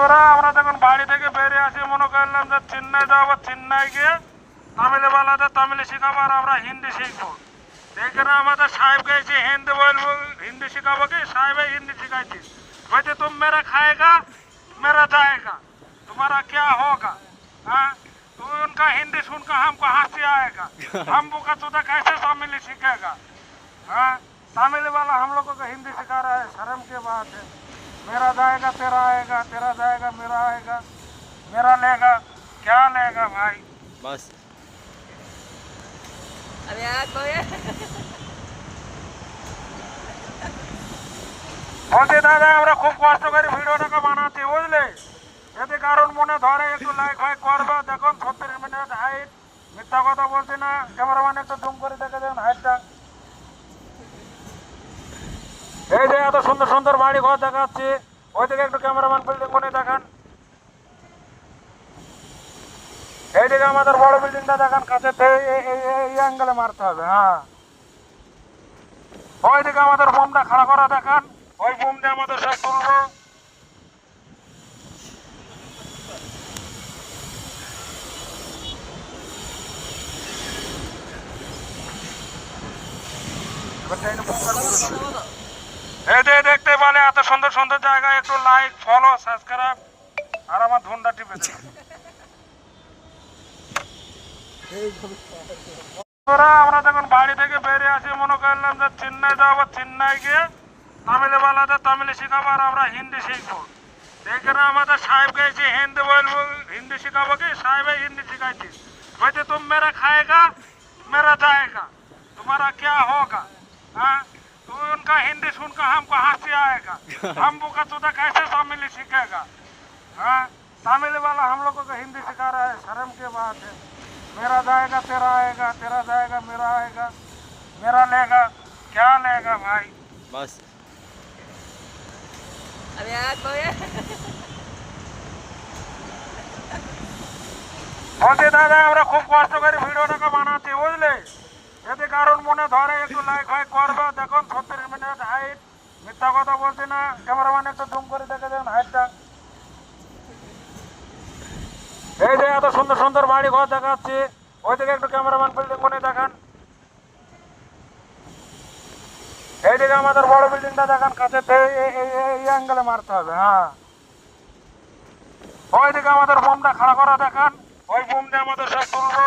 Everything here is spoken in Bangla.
আমরা যখন বাড়ি থেকে বেরিয়ে আসি মনে করলাম যে চেন্নাই যাবো, চেন্নাই গিয়ে তামিলওয়ালাদের তামিল শিখাবো আর আমরা হিন্দি শিখবো। এখানে আমাদের সাহেব গেছে হিন্দি বলবো, हिंदी सिखाबो कि साहिब हिंदी सिखाई थी। वैसे तुम मेरा खाएगा मेरा जाएगा, तुम्हारा क्या होगा। हाँ, तो उनका हिंदी सुनकर हमको हंसी आएगा। हम बुका चुदा कैसे तमिल सीखेगा। हाँ, तमिल वाला हम लोगों को हिंदी सिखा रहा है, शर्म की बात है। मेरा जाएगा तेरा आएगा, तेरा जाएगा मेरा आएगा, मेरा लेगा क्या लेगा भाई। बस अरे यार कोई বলছি দাদা আমরা খুব কষ্ট করে ভিডিওটাকে বানাচ্ছি বুঝলে, যদি কারণ মনে ধরে একটু লাইক ফাইক করবে। দেখুন 36 মিনিট হাইট, মিথ্যা কথা বলছি না। ক্যামেরাম্যান একটু জুম করে দেখে দেন হাইটটা। এই যে এত সুন্দর সুন্দর বাড়ি ঘর দেখাচ্ছি, ওই দিকে একটু ক্যামেরাম্যান বিল্ডিং বনে দেখান। এইদিকে আমাদের বড় বিল্ডিংটা দেখান, কাছে এই অ্যাঙ্গেলে মারতে হবে। হ্যাঁ, ওইদিকে আমাদের বোমটা খাড়া করা দেখান, ওই বোম দিয়ে আমাদের সব তুলবো। এই যে দেখতে পালে এত সুন্দর সুন্দর জায়গায় একটু লাইক ফলো সাবস্ক্রাইব আর আমার ধুনটা টিপে দেন। আমরা যখন বাড়ি থেকে বেরিয়ে আসি মনে করলাম যে চেন্নাই যাবো, চেন্নাই গিয়ে তামিলওয়ালাদের তামিল শিখাবো আর আমরা হিন্দি শিখবো। এখানে আমাদের সাহেব গেছে हिंदी बोलबो, हिंदी सिखाबो कि साहिब हिंदी सिखाई थी। वैसे तुम मेरा खाएगा मेरा जाएगा, तुम्हारा क्या होगा। हाँ, तो उनका हिंदी सुनकर हमको हंसी आएगा। हम बुका चुदा कैसे तमिल सीखेगा। हाँ, तमिल वाला हम लोगों को हिंदी सिखा रहा है, शर्म की बात है। मेरा जाएगा तेरा आएगा, तेरा जाएगा मेरा आएगा, मेरा लेगा क्या लेगा भाई। बस अरे यार कोई বলছি দাদা আমরা খুব কষ্ট করে ভিডিওটাকে বানাচ্ছি বুঝলে, যদি কারণ মনে ধরে একটু লাইক ফাইক করবে। দেখুন 36 মিনিট হাইট, মিথ্যা কথা বলছি না। ক্যামেরাম্যান একটু জুম করে দেখে দেন হাইটটা। এই যে এত সুন্দর সুন্দর বাড়ি ঘর দেখাচ্ছি, ওই দিকে একটু ক্যামেরাম্যান বিল্ডিং বনে দেখান। এইদিকে আমাদের বড় বিল্ডিংটা দেখান, কাছে এই অ্যাঙ্গেলে মারতে হবে। হ্যাঁ, ওইদিকে আমাদের বোমটা খাড়া করা দেখান, ওই বোম দিয়ে আমাদের সব তুলবো।